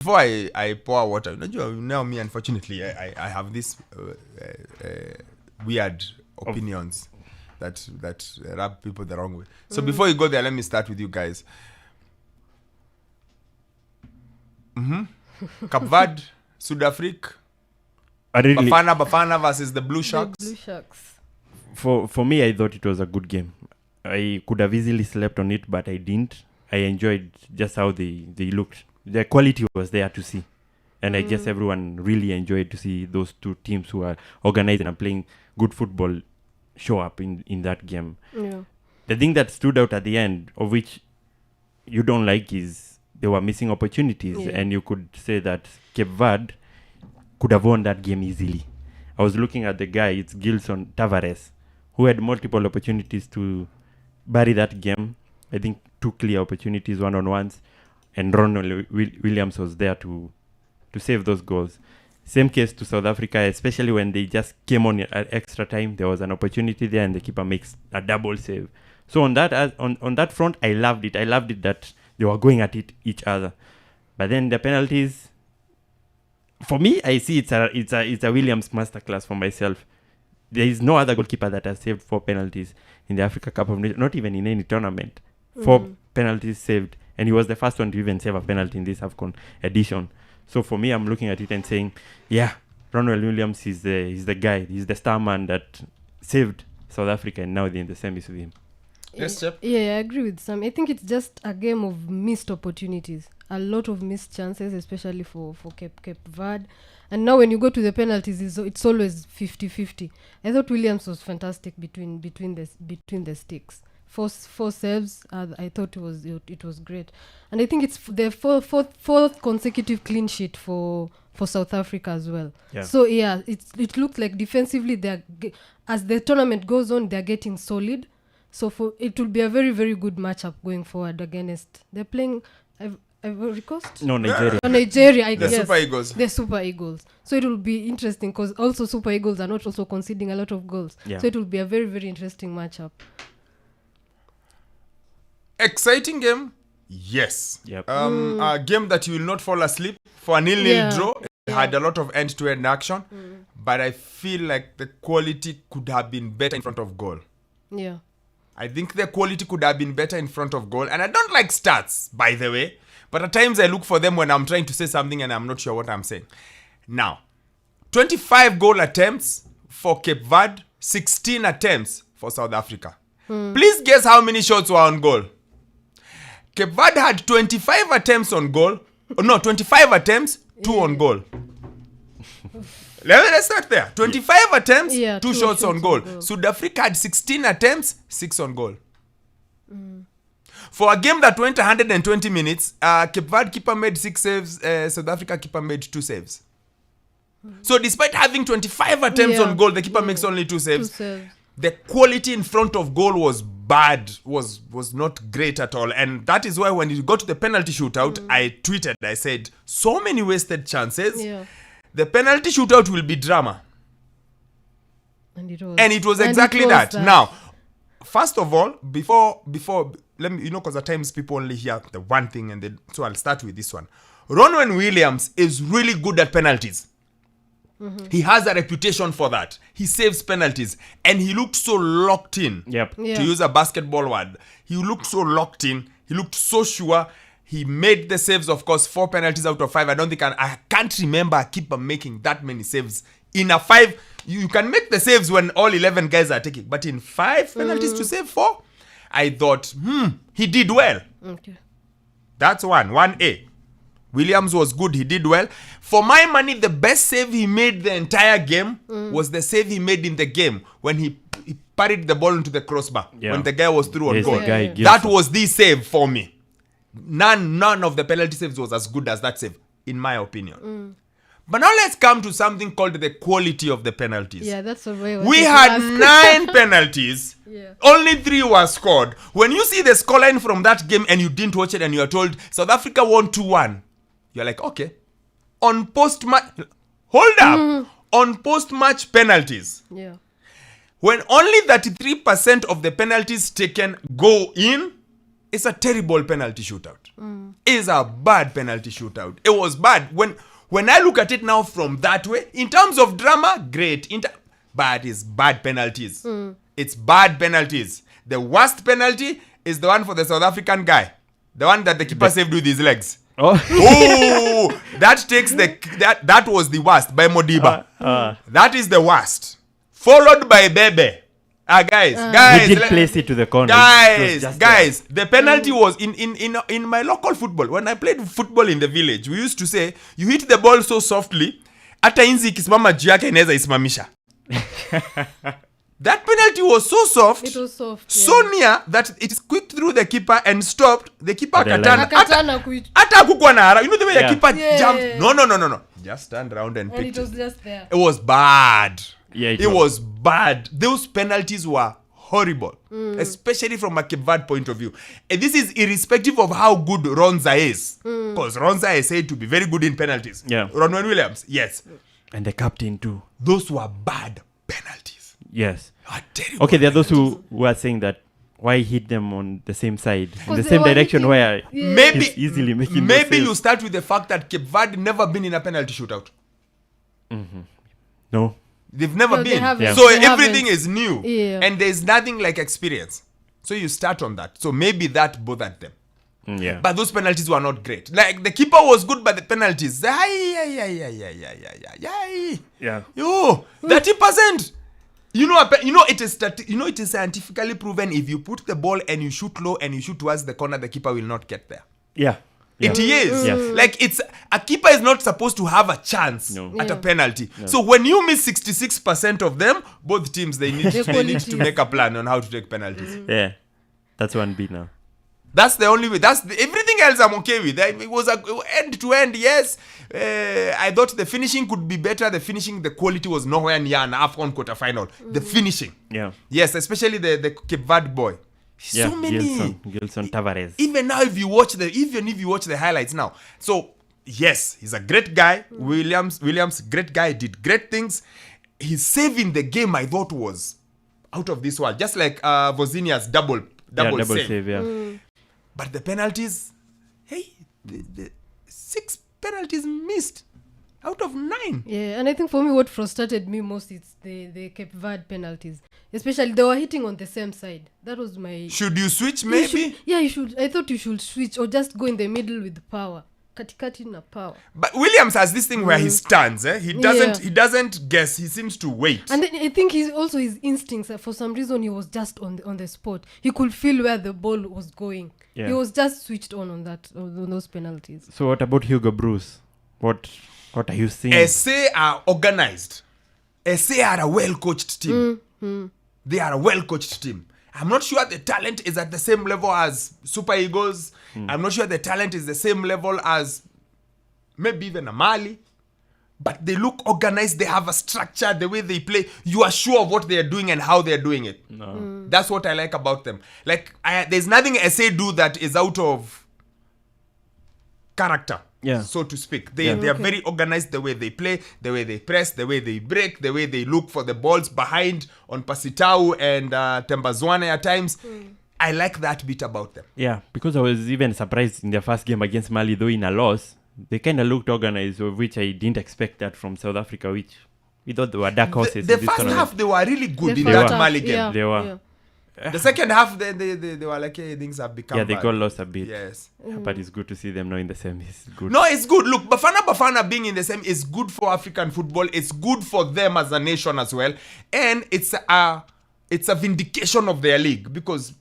before I pour water, now me, unfortunately, I have this weird opinions that rub people the wrong way. So before you go there, let me start with you guys. Cape Verde, South Africa, Bafana versus the Blue Sharks. The Blue Sharks. For me, I thought it was a good game. I could have easily slept on it, but I didn't. I enjoyed just how they looked. The quality was there to see. And I guess everyone really enjoyed to see those two teams who are organized and playing good football show up in that game. Yeah. The thing that stood out at the end, of which you don't like, is they were missing opportunities. Yeah. And you could say that Cape Verde could have won that game easily. I was looking at the guy, it's Gilson Tavares, who had multiple opportunities to bury that game. I think 2 clear opportunities, one-on-ones, and Ronwen Williams was there to save those goals. Same case to South Africa, especially when they just came on at extra time. There was an opportunity there, and the keeper makes a double save. So on that front, I loved it. I loved it that they were going at each other. But then the penalties, for me, I see it's a Williams masterclass for myself. There is no other goalkeeper that has saved 4 penalties in the Africa Cup of Nations, not even in any tournament. 4 penalties saved, and he was the first one to even save a penalty in this AFCON edition. So for me, I'm looking at it and saying, yeah, Ronwen Williams is the guy. He's the star man that saved South Africa, and now they're in the semis with him. Yes, Chep? Yeah, I agree with Sam. I think it's just a game of missed opportunities. A lot of missed chances, especially for Cape Verde. And now when you go to the penalties, it's always 50-50. I thought Williams was fantastic between the sticks. 4 saves. I thought it was great. And I think it's the fourth consecutive clean sheet for South Africa as well. Yeah. So yeah, it looks like defensively as the tournament goes on, they're getting solid. So it will be a very, very good matchup going forward against. They're playing Ivory Coast? No, Nigeria. Nigeria, I guess. The Super Eagles. The Super Eagles. So it will be interesting because also Super Eagles are not also conceding a lot of goals. Yeah. So it will be a very, very interesting matchup. Exciting game? Yes. Yep. A game that you will not fall asleep for a 0-0 draw. It had a lot of end-to-end action, but I feel like the quality could have been better in front of goal. Yeah. I think the quality could have been better in front of goal. And I don't like stats, by the way. But at times I look for them when I'm trying to say something and I'm not sure what I'm saying. Now, 25 goal attempts for Cape Verde, 16 attempts for South Africa. Please guess how many shots were on goal. Cape Verde had 25 attempts on goal. 25 attempts, 2 on goal. Let's start there. 25 attempts, 2 shots on goal. South Africa had 16 attempts, 6 on goal. For a game that went 120 minutes, Cape Verde keeper made 6 saves, South Africa keeper made 2 saves. So despite having 25 attempts on goal, the keeper makes only 2 saves. The quality in front of goal was bad, was not great at all. And that is why when you go to the penalty shootout, I tweeted, I said, so many wasted chances. Yeah. The penalty shootout will be drama. And it was exactly that. Now, first of all, before let me, because at times people only hear the one thing, so I'll start with this one. Ronwen Williams is really good at penalties. He has a reputation for that. He saves penalties, and he looked so locked in. Yep. Yeah. To use a basketball word, he looked so locked in. He looked so sure. He made the saves, of course, 4 penalties out of 5. I can't remember a keeper making that many saves. In a 5, you can make the saves when all 11 guys are taking. But in 5 penalties to save 4, I thought, he did well. Okay. That's 1A. Williams was good. He did well. For my money, the best save he made the entire game was the save he made in the game when he parried the ball into the crossbar when the guy was through on goal. That was the save for me. None of the penalty saves was as good as that save, in my opinion. But now let's come to something called the quality of the penalties. Yeah, that's the way we had 9 penalties. Only 3 were scored. When you see the scoreline from that game and you didn't watch it and you are told South Africa won 2-1, you're like, okay. On post-match, hold up. On post-match penalties, when only 33% of the penalties taken go in, it's a terrible penalty shootout. is a bad penalty shootout. It was bad. When I look at it now from that way, in terms of drama, great. But it's bad penalties. It's bad penalties. The worst penalty is the one for the South African guy. The one that the keeper saved with his legs. Oh. Oh, that was the worst by Modiba. That is the worst. Followed by Bebe. Guys, He did place it to the corner. Guys, the penalty was in my local football. When I played football in the village, we used to say, you hit the ball so softly, hata inzi ikisimama juu yake inaweza isimamisha. That penalty was so soft. It was soft. So near that it squeaked through the keeper and stopped. The keeper Akatana hata hakukuwa na haraka. You know the way the keeper Yeah. jumped? No. Just turned around and and picked it was it. just there. It was bad. Yeah, it was bad. Those penalties were horrible, especially from a Cape Verde point of view. And this is irrespective of how good Ronza is. Because Ronza is said to be very good in penalties. Yeah. Ronwen Williams, yes. And the captain too. Those were bad penalties. Yes. Terrible. Okay, there are those who are saying that why hit them on the same side, in the they same were direction hitting- where Maybe he's easily making those maybe saves. you start with the fact that Cape Verde never been in a penalty shootout. No. They've never No, they been. haven't. Yeah. So They everything haven't. is new. Yeah. And there's nothing like experience. So you start on that. So maybe that bothered them. Yeah. But those penalties were not great. Like the keeper was good, but the penalties. Yeah. 30%. It is scientifically proven if you put the ball and you shoot low and you shoot towards the corner, the keeper will not get there. Yeah. It is. Yes. Like a keeper is not supposed to have a chance No. at a Yeah. penalty. So when you miss 66% of them, both teams they need qualities. to make a plan on how to take penalties. Yeah. That's 1B now. That's the only way. Everything else I'm okay with. It was end to end. Yes, I thought the finishing could be better. The quality was nowhere near an AFCON quarterfinal. The finishing, Yeah. yes, especially the Cape Verde boy. Yeah. So many. Gilson Tavares. Even now, if you watch the highlights now, so yes, he's a great guy. Williams, great guy, did great things. His saving the game, I thought, was out of this world. Just like Vozinia's double Double save. save, yeah. But the penalties, the 6 penalties missed out of 9. Yeah, and I think for me what frustrated me most is the Cape Verde penalties. Especially they were hitting on the same side. That was my... Should you switch You maybe? should- you should. I thought you should switch or just go in the middle with power. Katikati na power. But Williams has this thing where he stands. He doesn't. Yeah. He doesn't guess. He seems to wait. And then I think his instincts, for some reason he was just on the spot. He could feel where the ball was going. Yeah. He was just switched on those penalties. So what about Hugo Bruce? What are you seeing? SA are organized. SA are a well-coached team. They are a well-coached team. I'm not sure the talent is at the same level as Super Eagles. I'm not sure the talent is the same level as maybe even a Mali. But they look organized. They have a structure. The way they play, you are sure of what they are doing and how they are doing it. No. That's what I like about them. Like, there's nothing SA do that is out of character, Yeah. so to speak. They are very organized, the way they play, the way they press, the way they break, the way they look for the balls behind on Pasitau and Tembazwane at times. I like that bit about them. Yeah, because I was even surprised in their first game against Mali, though in a loss, they kind of looked organized, of which I didn't expect that from South Africa, which we thought they were dark horses. The in this first tournament. half, they were really good The in first that half, Mali game. yeah, They were. yeah. The second half, they were like, hey, things have become Yeah, they bad. got lost a bit. Yes. But it's good to see them now in the same. It's good. No, it's good. Look, Bafana being in the same is good for African football. It's good for them as a nation as well. And it's a vindication of their league because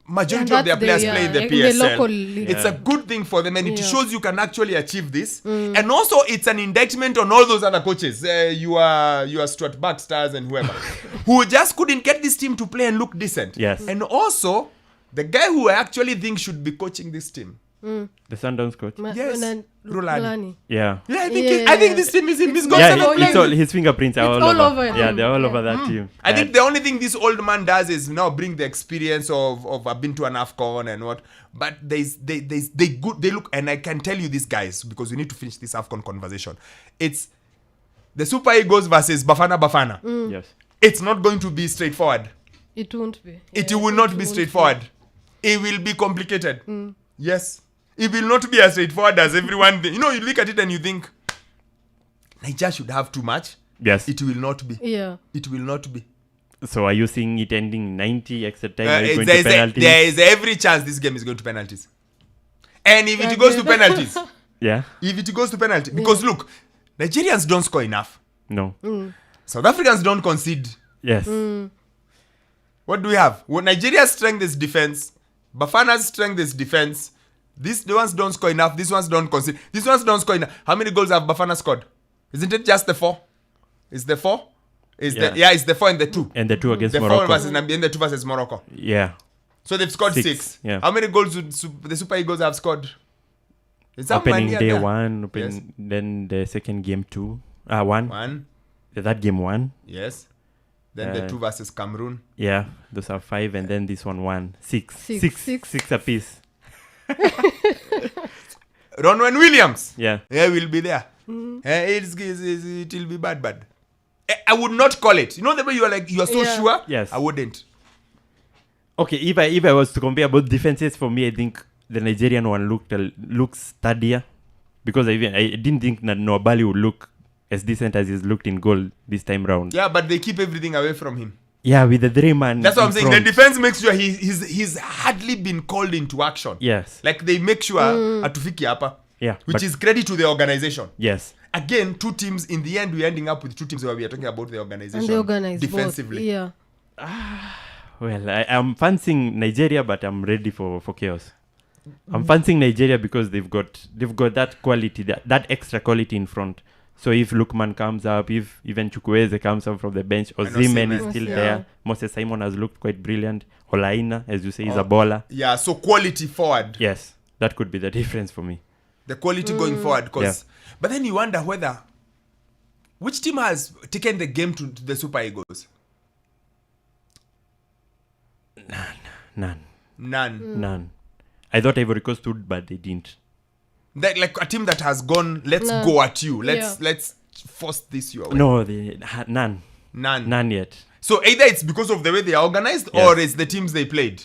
majority Yeah, of their that's players the- play in the in the PSL. local league. It's a good thing for them and it Yeah. shows you can actually achieve this. And also it's an indictment on all those other coaches. You are Stuart Baxters and whoever who just couldn't get this team to play and look decent. Yes. And also the guy who I actually think should be coaching this team. The Sundowns coach. Yes, Rulani. Yeah. Yeah, Yeah. I think this team is him. He's got Yeah, 7 all- players. it's all, his fingerprints are It's all, all over Yeah, him. they're all Yeah. over that team. I think the only thing this old man does is now bring the experience of I've been to an AFCON and what. But they look, and I can tell you these guys because we need to finish this AFCON conversation. It's the Super Eagles versus Bafana. Yes. It's not going to be straightforward. It won't be. It Yeah, will not be won't straightforward. It will be complicated. Yes. it will not be as straightforward as everyone. You know, you look at it and you think, Nigeria should have too much. Yes. It will not be. Yeah. It will not be. So are you seeing it ending 90 extra time? Are you going There to penalties? there is every chance this game is going to penalties. And if it goes to penalties, Yeah. if it goes to penalty, because look, Nigerians don't score enough. No. South Africans don't concede. Yes. What do we have? Well, Nigeria's strength is defense. Bafana's strength is defense. The ones don't score enough. These ones don't concede. These ones don't score enough. How many goals have Bafana scored? Isn't it just the 4? Is the 4? It's the 4 and the 2. And the 2 against The 4 Morocco. versus Namibia and the 2 versus Morocco. Yeah. So they've scored 6, 6. yeah. How many goals would the Super Eagles have scored? It's somewhere Opening near day there. 1, Yes. then the second game 2. 1. 1. That game 1. Yes. Then the 2 versus Cameroon. Yeah, those are 5, and then this one 1. 6. Six. 6 apiece. Ronwen Williams. Yeah. Yeah, will be there. It will be bad. I would not call it. You know the way you are like, you are so Yeah. sure? Yes. I wouldn't. Okay, if I was to compare both defenses, for me, I think the Nigerian one looks sturdier, because I didn't think that Nwabali would look as decent as he's looked in goal this time round. Yeah, but they keep everything away from him. Yeah, with the 3-man. That's what I'm in saying. front. The defense makes sure he's hardly been called into action. Yes. Like they make sure atufiki hapa. Yeah. Which but- is credit to the organization. Yes. Again, 2 teams, in the end, we're ending up with 2 teams where we are talking about the organization. And they organize defensively. both. Yeah. Well, I'm fancying Nigeria, but I'm ready for chaos. I'm fancying Nigeria because they've got that quality, that extra quality in front. So if Lukman comes up, if even Chukwueze comes up from the bench, Osimhen is Osimhen, still yeah. there. Moses Simon has looked quite brilliant. Olaina, as you say, is a baller. Yeah, so quality forward. Yes, that could be the difference for me. The quality going forward. But then you wonder which team has taken the game to the Super Eagles? None. I thought Ivory Coast would, but they didn't. Like a team that has gone, let's go at you. Let's force this your way. No, none. None yet. So either it's because of the way they are organized or it's the teams they played.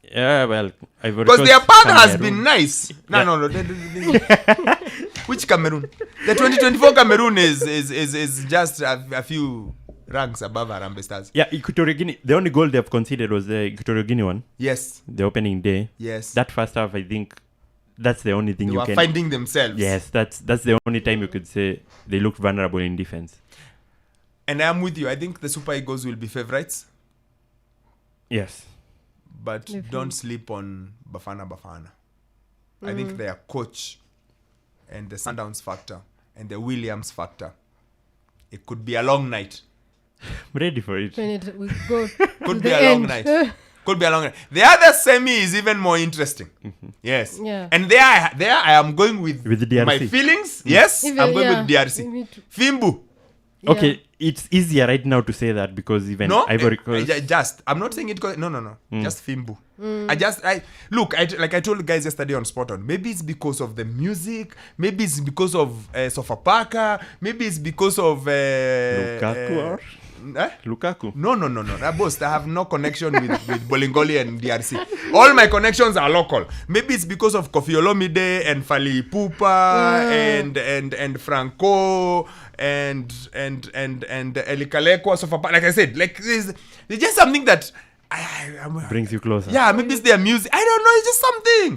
Yeah, well, Ivory Because Coast, their path has Cameroon. been nice. No. Which Cameroon? The 2024 Cameroon is just a few ranks above Harambee Stars. Yeah, Equatorial Guinea. The only goal they've conceded was the Equatorial Guinea one. Yes. The opening day. Yes. That first half, I think, that's the only thing They you were can. finding themselves. Yes, that's the only time you could say they looked vulnerable in defense. And I'm with you. I think the Super Eagles will be favorites. Yes. But don't sleep on Bafana. I think their coach and the Sundowns factor and the Williams factor, it could be a long night. I'm ready for it. We go Could be a long night. Could be a long night. The other semi is even more interesting. Yes. Yeah. And there I am going with the DRC. my feelings. Yes. I'm going with DRC. Me too. Fimbu. Yeah. Okay, it's easier right now to say that because even No, Ivory Coast. I'm not saying it. No. Just Fimbu. Like I told the guys yesterday on Spot On. Maybe it's because of the music. Maybe it's because of Sofapaka. Maybe it's because of Lukaku. Lukaku. No. Boss, I have no connection with Bolingoli and DRC. All my connections are local. Maybe it's because of Kofi Olomide and Fali Ipupa and Franco and Elikalekwa. So like I said, like there's just something that Brings you closer. yeah, maybe it's their music. I don't know. It's just something.